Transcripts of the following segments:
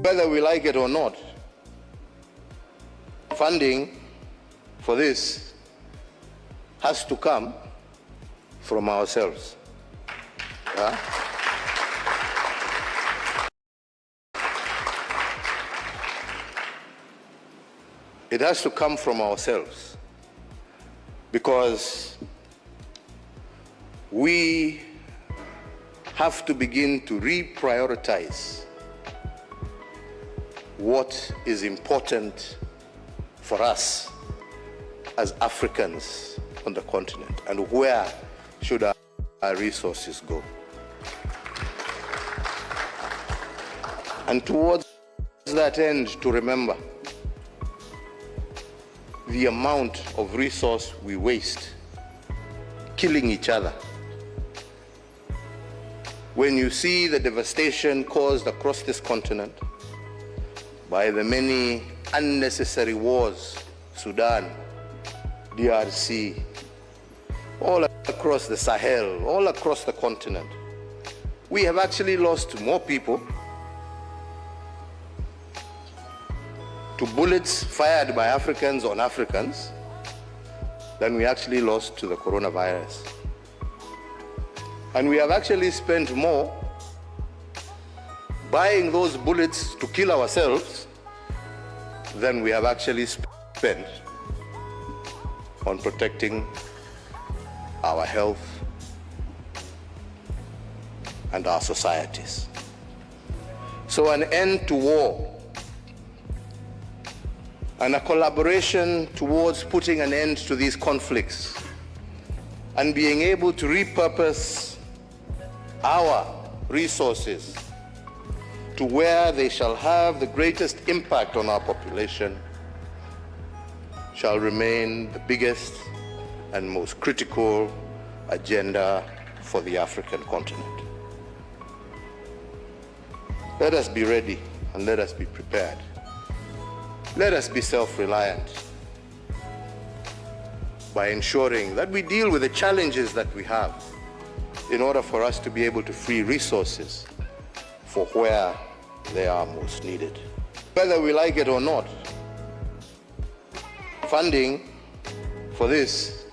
Whether we like it or not, funding for this has to come from ourselves. Yeah? It has to come from ourselves because we have to begin to reprioritize what is important for us as Africans on the continent and where should our resources go. And towards that end, to remember the amount of resource we waste killing each other. When you see the devastation caused across this continent by the many unnecessary wars, Sudan, DRC, all across the Sahel, all across the continent, we have actually lost more people to bullets fired by Africans on Africans than we actually lost to the coronavirus. And we have actually spent more buying those bullets to kill ourselves than we have actually spent on protecting our health and our societies. So an end to war and a collaboration towards putting an end to these conflicts and being able to repurpose our resources to where they shall have the greatest impact on our population shall remain the biggest and most critical agenda for the African continent. Let us be ready and let us be prepared. Let us be self-reliant by ensuring that we deal with the challenges that we have in order for us to be able to free resources for where they are most needed. Whether we like it or not, funding for this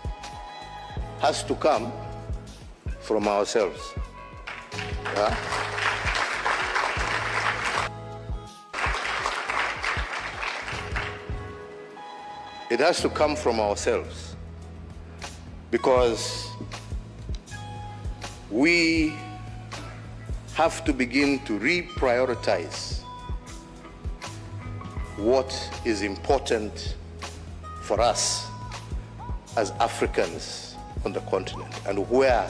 has to come from ourselves. Yeah? It has to come from ourselves because we have to begin to reprioritize what is important for us as Africans on the continent and where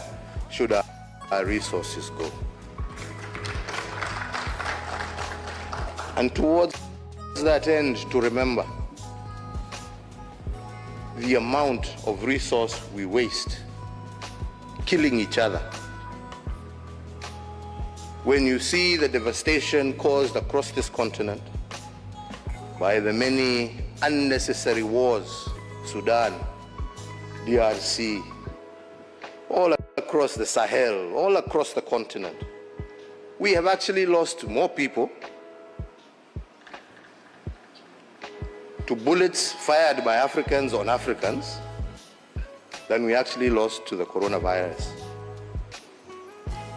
should our resources go. And towards that end, to remember the amount of resource we waste killing each other. When you see the devastation caused across this continent by the many unnecessary wars, Sudan, DRC, all across the Sahel, all across the continent, we have actually lost more people to bullets fired by Africans on Africans than we actually lost to the coronavirus.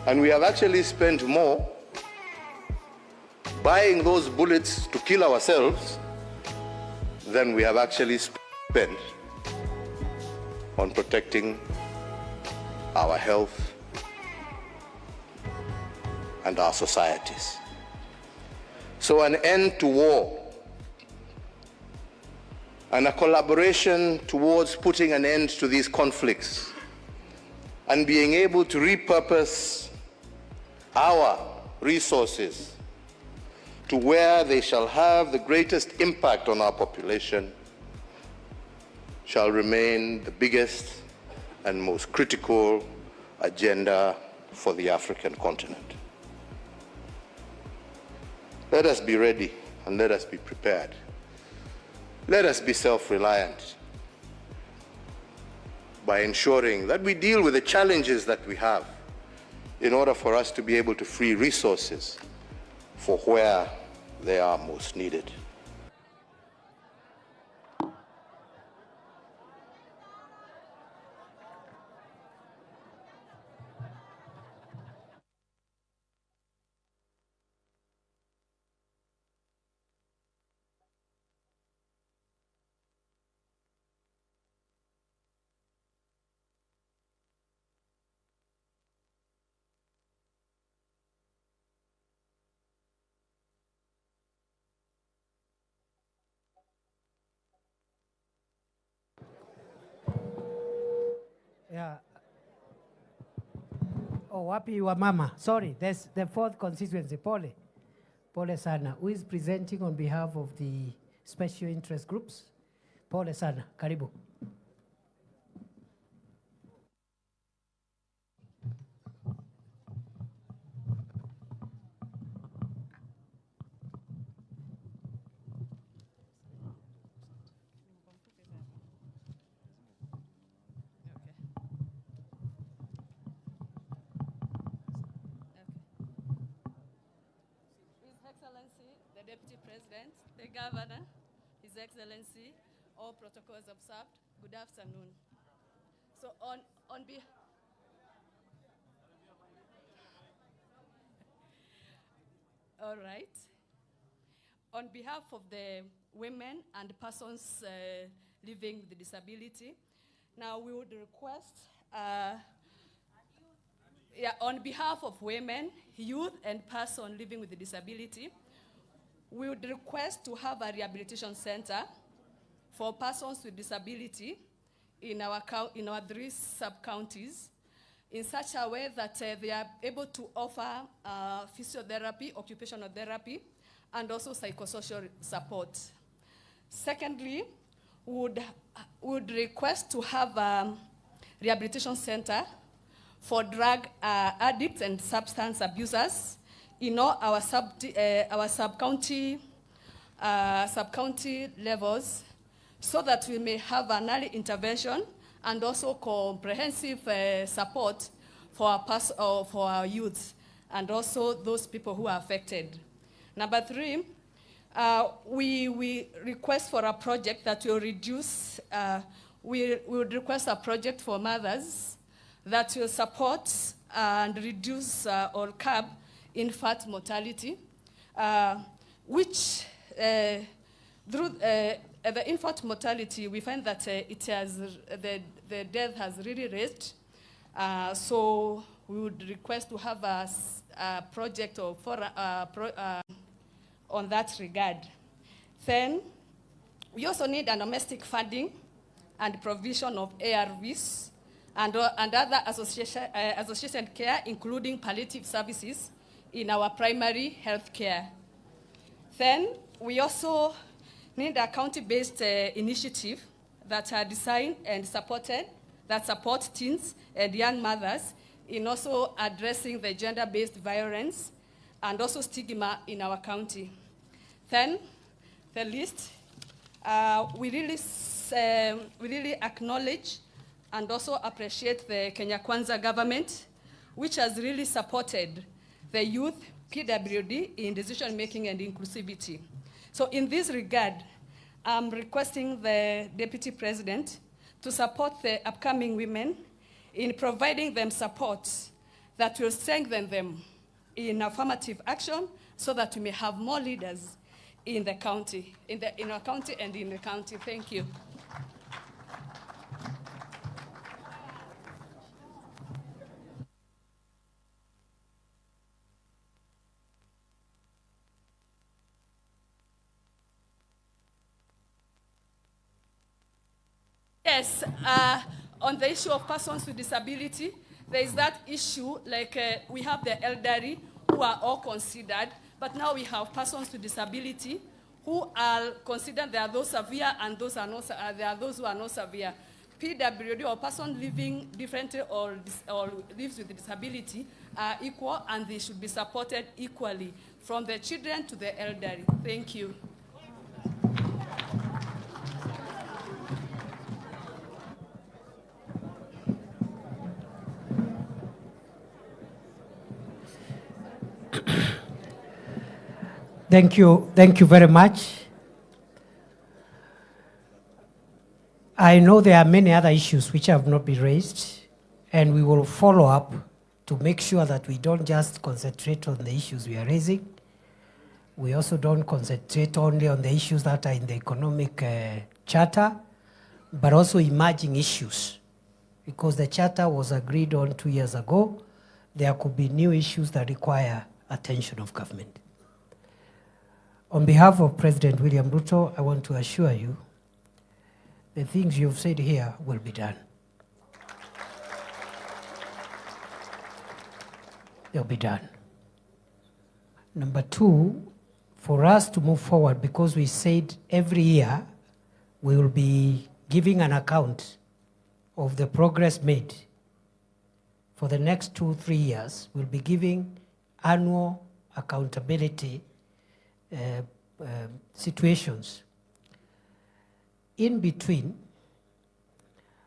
And we have actually spent more buying those bullets to kill ourselves than we have actually spent on protecting our health and our societies. So an end to war and a collaboration towards putting an end to these conflicts and being able to repurpose our resources to where they shall have the greatest impact on our population shall remain the biggest and most critical agenda for the African continent. Let us be ready and let us be prepared. Let us be self-reliant by ensuring that we deal with the challenges that we have in order for us to be able to free resources for where they are most needed. Yeah. Oh, wapi wa mama. Sorry, there's the fourth constituency. Pole. Pole sana. Who is presenting on behalf of the special interest groups? Pole sana. Karibu. His Excellency, the Deputy President, the Governor, His Excellency, all protocols observed, good afternoon. So on behalf, all right. On behalf of the women and persons living with disability, now we would request, on behalf of women, youth, and persons living with disability, we would request to have a rehabilitation center for persons with disability in our 3 sub-counties in such a way that they are able to offer physiotherapy, occupational therapy, and also psychosocial support. Secondly, would request to have a rehabilitation center for drug addicts and substance abusers in all our sub-county levels, so that we may have an early intervention and also comprehensive support for our youth and also those people who are affected. Number 3, we request for a project that will reduce, we would request a project for mothers that will support and reduce or curb infant mortality, which through the infant mortality, we find that the death has really raised. So we would request to have a project on that regard. Then we also need a domestic funding and provision of ARVs and other associated care, including palliative services in our primary health care. Then we also need a county-based initiative that are designed and supported, that support teens and young mothers in also addressing the gender-based violence and also stigma in our county. Then, the list, we really acknowledge and also appreciate the Kenya Kwanza government, which has really supported the youth, PWD, in decision-making and inclusivity. So in this regard, I'm requesting the Deputy President to support the upcoming women in providing them support that will strengthen them in affirmative action so that we may have more leaders in the county, in our county and in the county. Thank you. Yes, on the issue of persons with disability, there is that issue, like we have the elderly who are all considered, but now we have persons with disability who are considered, there are those severe and those are not, there are those who are not severe. PWD or person living differently or lives with disability are equal and they should be supported equally from the children to the elderly. Thank you. Thank you very much. I know there are many other issues which have not been raised, and we will follow up to make sure that we don't just concentrate on the issues we are raising. We also don't concentrate only on the issues that are in the economic charter, but also emerging issues. Because the charter was agreed on 2 years ago, there could be new issues that require attention of government. On behalf of President William Ruto, I want to assure you the things you've said here will be done. They'll be done. Number two, for us to move forward, because we said every year we will be giving an account of the progress made. For the next 2-3 years, we'll be giving annual accountability situations. In between,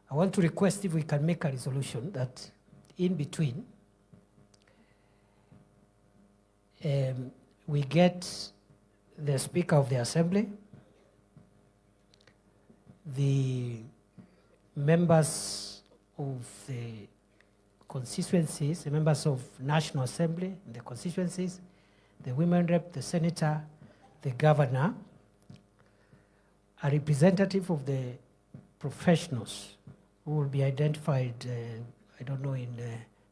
I want to request if we can make a resolution that in between, we get the Speaker of the Assembly, the members of the constituencies, the members of National Assembly, the constituencies, the women rep, the senator, the governor, a representative of the professionals who will be identified, I don't know, in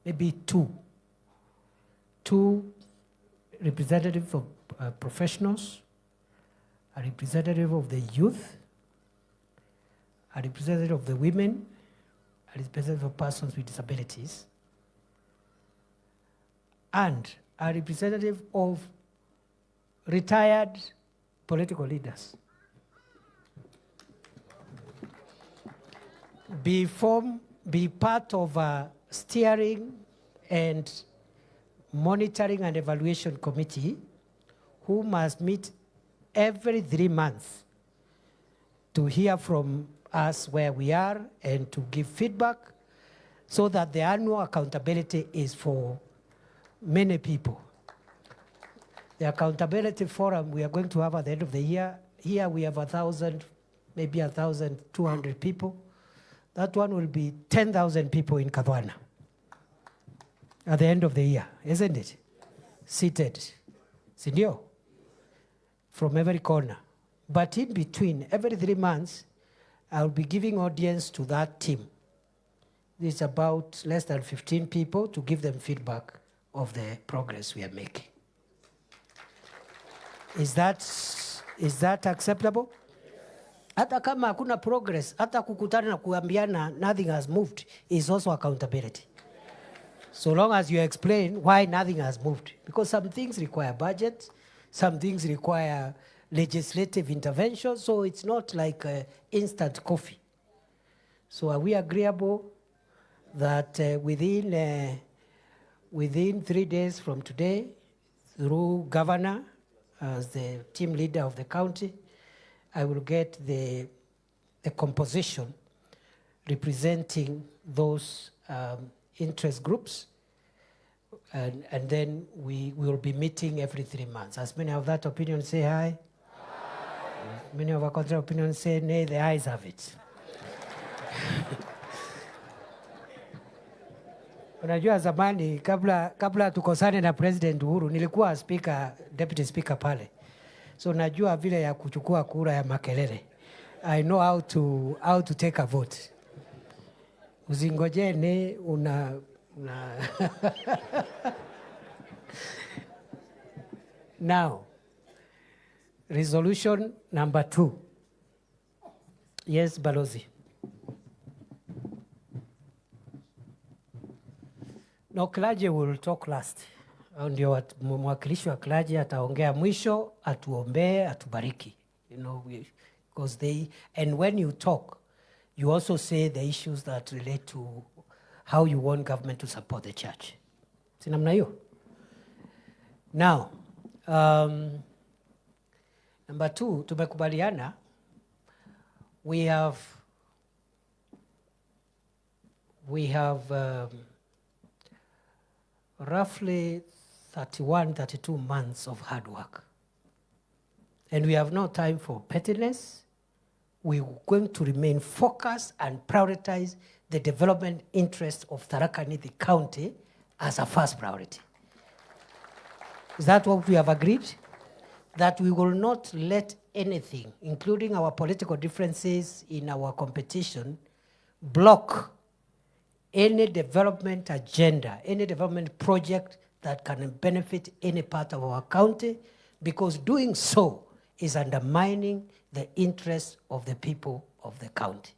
maybe two representatives of professionals, a representative of the youth, a representative of the women, a representative of persons with disabilities, and a representative of retired political leaders. Be part of a steering and monitoring and evaluation committee who must meet every 3 months to hear from us where we are and to give feedback so that the annual accountability is for many people. The accountability forum we are going to have at the end of the year, here we have 1,000, maybe 1,200 people. That one will be 10,000 people in Kadwana at the end of the year, isn't it? Seated, sindio, from every corner. But in between, every 3 months, I'll be giving audience to that team. It's about less than 15 people to give them feedback of the progress we are making. Is that acceptable? Hata kama hakuna progress, hata kukutana na kuambiana nothing has moved is also accountability. So long as you explain why nothing has moved. Because some things require budget, some things require legislative intervention, so it's not like instant coffee. So are we agreeable that within 3 days from today, through governor as the team leader of the county, I will get the composition representing those interest groups, and then we will be meeting every 3 months. As many of that opinion say aye. Many of our contrary opinion say nay, the ayes have it. Unajua zamani kabla tukosane na President Uhuru nilikuwa deputy speaker pale. So najua vile ya kuchukua kura ya makelele. I know how to take a vote. Uzingojene una Now, resolution number 2. Yes, Balozi. No, clergy will talk last. Ndio mwakilishi wa clergy ataongea mwisho, atuombee, atubariki. You know, because and when you talk, you also say the issues that relate to how you want government to support the church. Si namna hiyo? Now, number 2, tumekubaliana, we have roughly 31, 32 months of hard work And we have no time for pettiness. We're going to remain focused and prioritize the development interests of Tharaka Nithi County as a first priority. Is that what we have agreed? That we will not let anything, including our political differences in our competition, block any development agenda, any development project that can benefit any part of our county, because doing so is undermining the interests of the people of the county.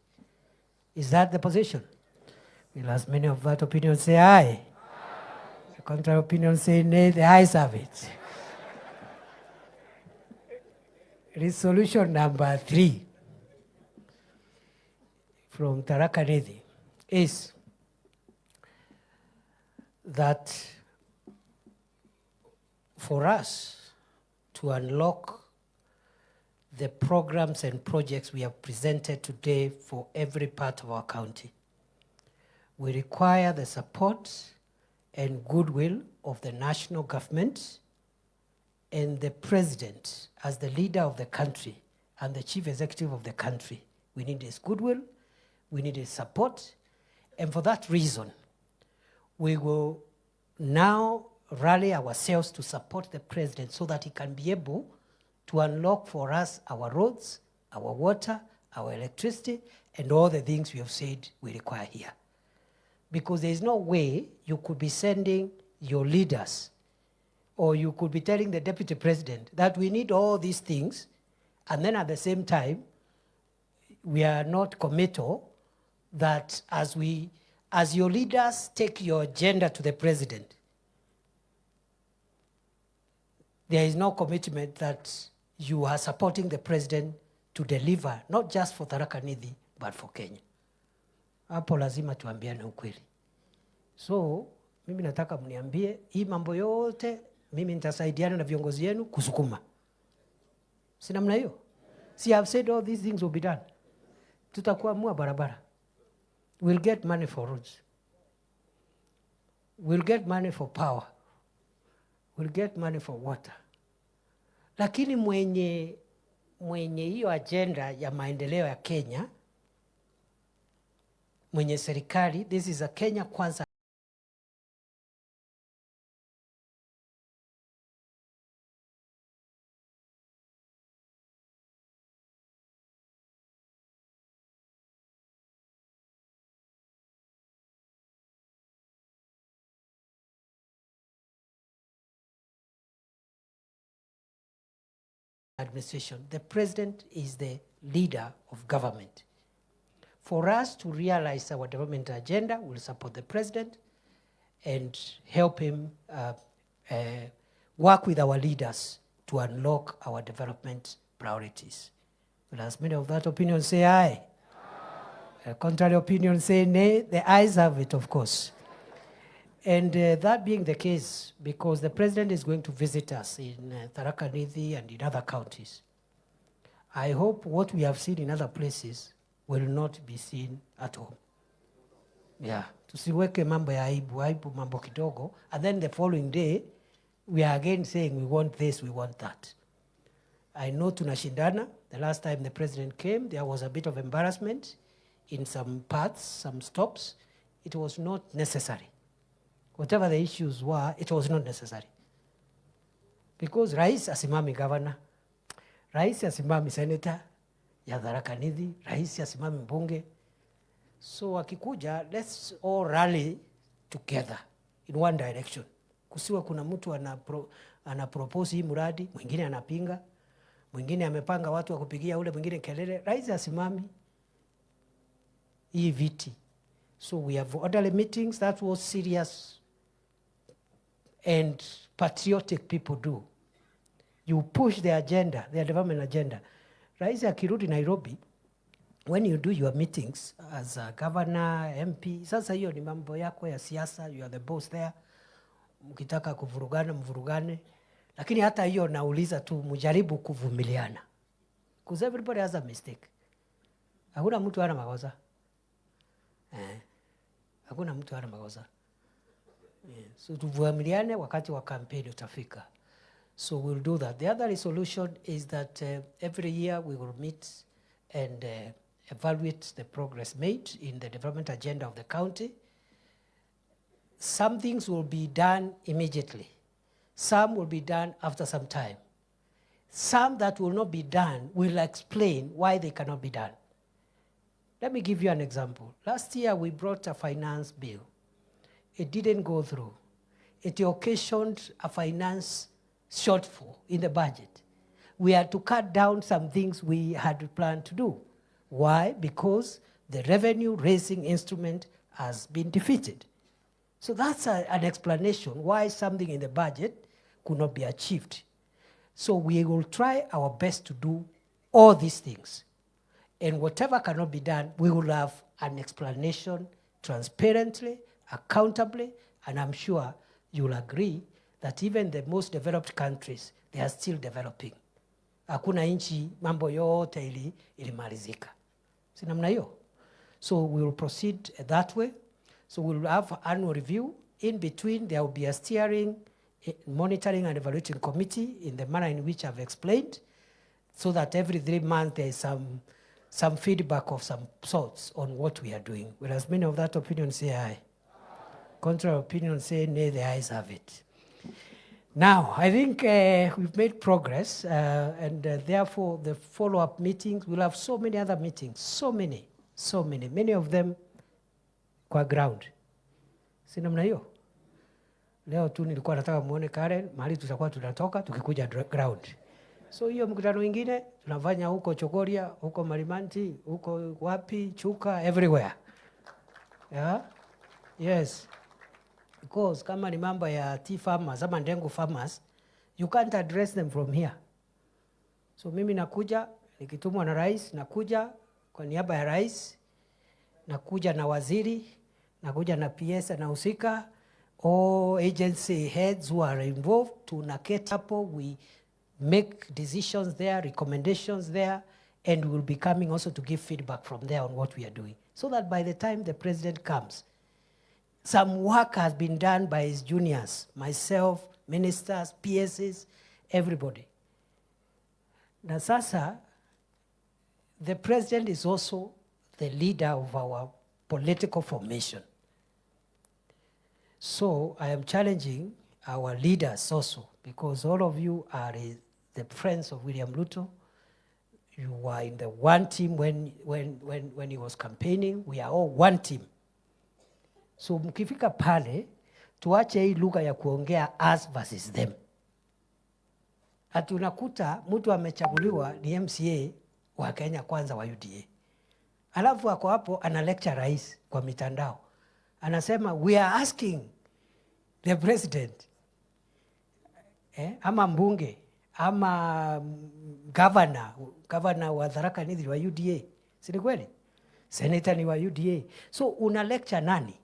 Is that the position? Will as many of that opinion say aye? Aye. The contrary opinion say nay, the ayes have it. Resolution number 3 from Tharaka Nithi is that for us to unlock the programs and projects we have presented today for every part of our county, we require the support and goodwill of the national government and the president as the leader of the country and the chief executive of the country. We need his goodwill, we need his support, and for that reason, we will now rally ourselves to support the president so that he can be able to unlock for us our roads, our water, our electricity, and all the things we have said we require here. Because there is no way you could be sending your leaders, or you could be telling the deputy president that we need all these things, and then at the same time, we are not committal that as your leaders take your agenda to the president, there is no commitment that you are supporting the president to deliver, not just for Tharaka Nithi, but for Kenya. Hapo lazima tuambiane ukweli. So, mimi nataka mniambie, hii mambo yote, mimi nitasaidiana na viongozi yenu kusukuma. Si namna hiyo? See, I've said all these things will be done. Tutakuamua barabara. We'll get money for roads. We'll get money for power. We'll get money for water. Lakini mwenye hiyo agenda ya maendeleo ya Kenya, mwenye serikali, this is a Kenya Kwanza administration. The president is the leader of government. For us to realize our development agenda, we'll support the president and help him work with our leaders to unlock our development priorities. Will as many of that opinion say aye? Aye. Contrary opinion say nay. The ayes have it, of course. And that being the case, because the president is going to visit us in Tharaka Nithi and in other counties, I hope what we have seen in other places will not be seen at home. Yeah, tusiweke mambo ya aibu mambo kidogo, and then the following day, we are again saying we want this, we want that. I know tunashindana. The last time the president came, there was a bit of embarrassment in some parts, some stops. It was not necessary. Whatever the issues were, it was not necessary. Because Rais asimami governor, Rais asimami senator ya Tharaka Nithi, Rais asimami mbunge. So akikuja, let's all rally together in one direction. Kusiwa kuna mtu anapropose hii muradi, mwingine anapinga, mwingine amepanga watu wa kupigia ule mwingine kelele. Rais asimami hii viti. So we have orderly meetings. That was serious and patriotic people do. You push the agenda, the development agenda. Rais akirudi Nairobi, when you do your meetings as a governor, MP, sasa hiyo ni mambo yako ya siasa, you are the boss there. Mkitaka kuvurugana, mvurugane. Lakini hata hiyo nauliza tu, mujaribu kuvumiliana. Because everybody has a mistake. Hakuna mtu hana makosa. Hakuna mtu hana makosa. So tuvumiliane, wakati wa kampeni utafika. So we'll do that. The other resolution is that every year we will meet and evaluate the progress made in the development agenda of the county. Some things will be done immediately. Some will be done after some time. Some that will not be done will explain why they cannot be done. Let me give you an example. Last year we brought a finance bill. It didn't go through. It occasioned a finance shortfall in the budget. We had to cut down some things we had planned to do. Why? Because the revenue raising instrument has been defeated. So that's an explanation why something in the budget could not be achieved. So we will try our best to do all these things. And whatever cannot be done, we will have an explanation transparently, accountably, and I'm sure you'll agree that even the most developed countries, they are still developing. Hakuna nchi mambo yote ilimalizika. Si namna hiyo? So we will proceed that way. So we'll have annual review. In between, there will be a steering, monitoring and evaluating committee in the manner in which I've explained, so that every 3 months there is some feedback of some sorts on what we are doing. Whereas many of that opinion say aye. Contrary opinion say nay, the ayes have it. Now, I think we've made progress, and therefore the follow-up meetings, we'll have so many other meetings, so many, many of them kwa ground. Si namna hiyo? Leo tu nilikuwa nataka muone Karen, mahali tutakuwa tunatoka, tukikuja ground. So hiyo mkutano ingine, tunafanya huko Chogoria, huko Marimanti, huko wapi, Chuka, everywhere. Yeah? Yes. Because kama ni mambo ya tea farmers ama ndengu farmers, you can't address them from here. So mimi nakuja, nikitumwa na rais, nakuja kwa niaba ya rais, nakuja na waziri, nakuja na PS anahusika, all agency heads who are involved, tunaketi hapo, we make decisions there, recommendations there, and we'll be coming also to give feedback from there on what we are doing. So that by the time the president comes, some work has been done by his juniors, myself, ministers, PSs, everybody. Na sasa, the president is also the leader of our political formation. So I am challenging our leaders also, because all of you are the friends of William Ruto. You were in the one team when he was campaigning. We are all one team. So mkifika pale, tuache hii lugha ya kuongea us versus them. Ati unakuta mtu amechaguliwa ni MCA wa Kenya Kwanza wa UDA. Alafu ako hapo ana lecture rais kwa mitandao. Anasema we are asking the president, ama mbunge, ama governor wa Tharaka Nithi wa UDA. Si ni kweli? Senator ni wa UDA. So una lecture nani?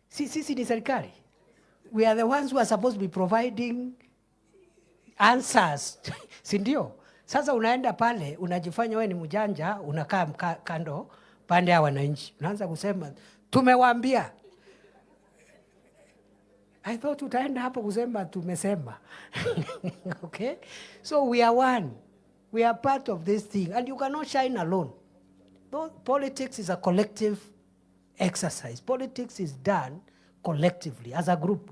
Sisi ni serikali. We are the ones who are supposed to be providing answers. Si ndio? Sasa unaenda pale, unajifanya wewe ni mjanja, unakaa kando pande ya wananchi. Unaanza kusema, tumewaambia. I thought utaenda hapo kusema tumesema. Okay? So we are one. We are part of this thing. And you cannot shine alone. Politics is a collective exercise. Politics is done collectively as a group.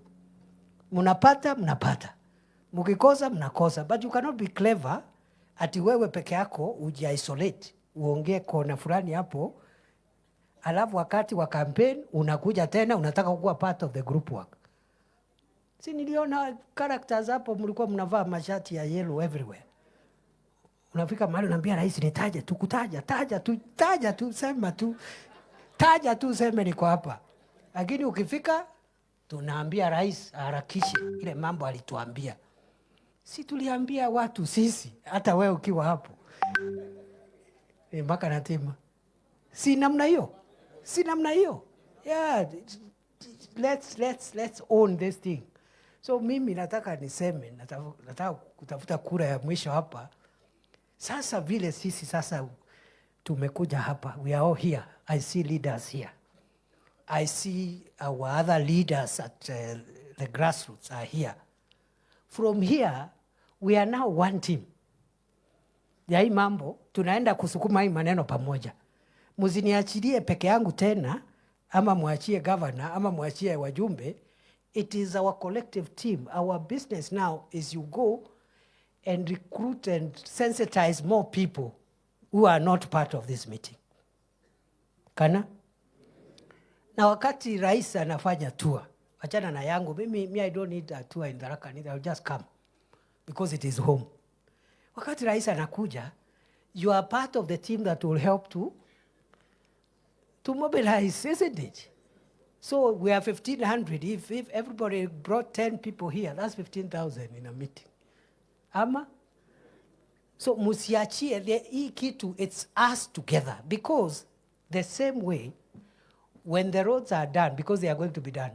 Mnapata. Mukikosa, mnakosa. But you cannot be clever ati wewe peke yako uji-isolate. Uongee kona fulani hapo. Alafu wakati wa campaign, unakuja tena, unataka kuwa part of the group work. Si niliona characters hapo, mlikuwa mnavaa mashati ya yellow everywhere. Unafika mahali unaambia rais nitaje tu, taja tu, sema tu. Taja tu seme niko hapa. Lakini ukifika, tunaambia rais harakishe ile mambo alituambia. Si tuliambia watu sisi, hata wewe ukiwa hapo. Mpaka natima. Si namna hiyo. Yeah, let's own this thing. So mimi nataka niseme, nataka kutafuta kura ya mwisho hapa. Sasa vile sisi sasa tumekuja hapa. We are all here. I see leaders here. I see our other leaders at the grassroots are here. From here, we are now one team. Ya hii mambo, tunaenda kusukuma hii maneno pamoja. Msiniachilie peke yangu tena, ama muachie governor, ama muachie wajumbe. It is our collective team. Our business now is you go and recruit and sensitize more people who are not part of this meeting. Kana? Na wakati rais anafanya tour, achana na yangu, me I don't need a tour in Tharaka Nithi, I'll just come because it is home. Wakati rais anakuja, you are part of the team that will help to mobilize, isn't it? So we are 1,500. If everybody brought 10 people here, that's 15,000 in a meeting. Ama? So musiachie, hii kitu, it's us together. Because the same way, when the roads are done, because they are going to be done,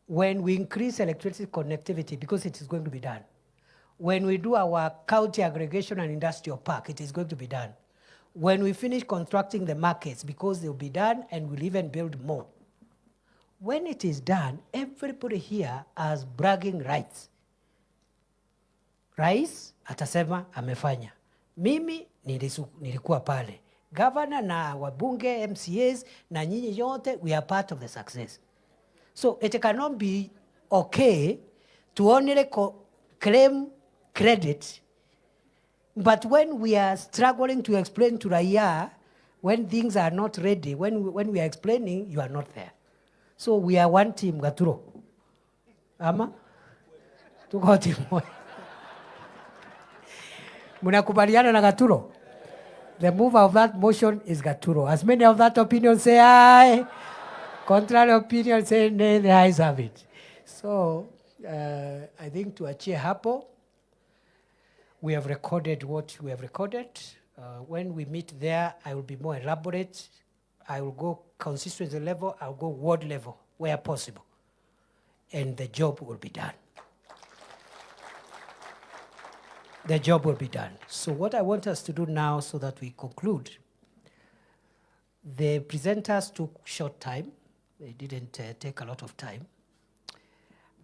when we increase electricity connectivity, because it is going to be done, when we do our county aggregation and industrial park, it is going to be done. When we finish constructing the markets, because they'll be done and we'll even build more. When it is done, everybody here has bragging rights. Rais atasema amefanya. Mimi nilikuwa pale. Governor na wabunge, MCAs, na nyinyi yote, we are part of the success. So it cannot be okay to only claim credit, but when we are struggling to explain to Raya, when things are not ready, when we are explaining, you are not there. So we are one team, Gaturo. Ama? Tuko team moja. Munakubaliana na Gaturo? The mover of that motion is Gaturo. As many of that opinion say aye. Contrary opinion say nay, the ayes have it. So I think to achie hapo, we have recorded what we have recorded. When we meet there, I will be more elaborate. I will go constituency level, I will go ward level, where possible. And the job will be done. The job will be done. So what I want us to do now so that we conclude, the presenters took short time. They didn't take a lot of time.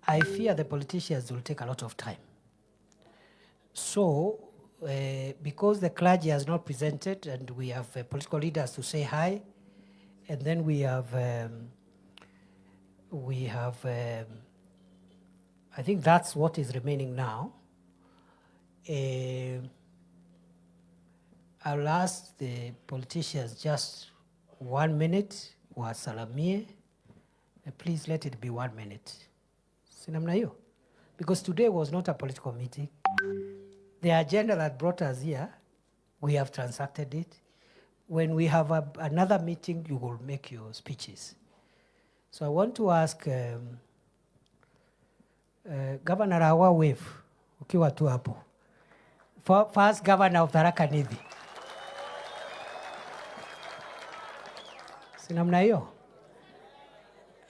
I fear the politicians will take a lot of time. So, because the clergy has not presented and we have political leaders to say hi, and then we have I think that's what is remaining now. I'll ask the politicians just 1 minute, wasalamie. Please let it be 1 minute. Sinamna hiyo? Because today was not a political meeting. The agenda that brought us here, we have transacted it. When we have another meeting, you will make your speeches. So I want to ask Governor Awa Wave, ukiwa tu hapo. First Governor of Tharaka Nithi. Sinamna hiyo?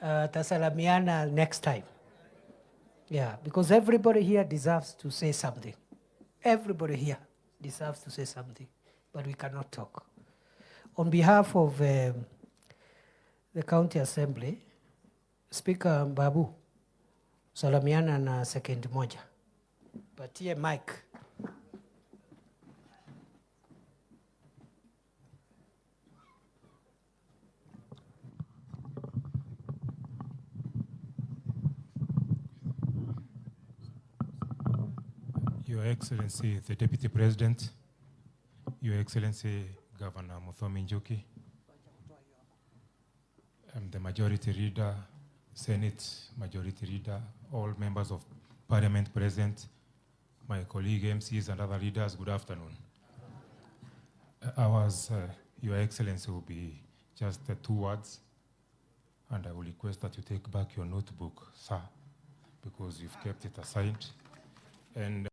Tasalamiana next time. Yeah, because everybody here deserves to say something. Everybody here deserves to say something, but we cannot talk. On behalf of the County Assembly, Speaker Babu, salamiana na second moja. Patie mic. Your Excellency, the Deputy President, Your Excellency, Governor Muthomi Njuki, the Majority Leader, Senate Majority Leader, all members of Parliament present, my colleague MCs and other leaders, good afternoon. Your Excellency, will be just 2 words, and I will request that you take back your notebook, sir, because you've kept it aside. And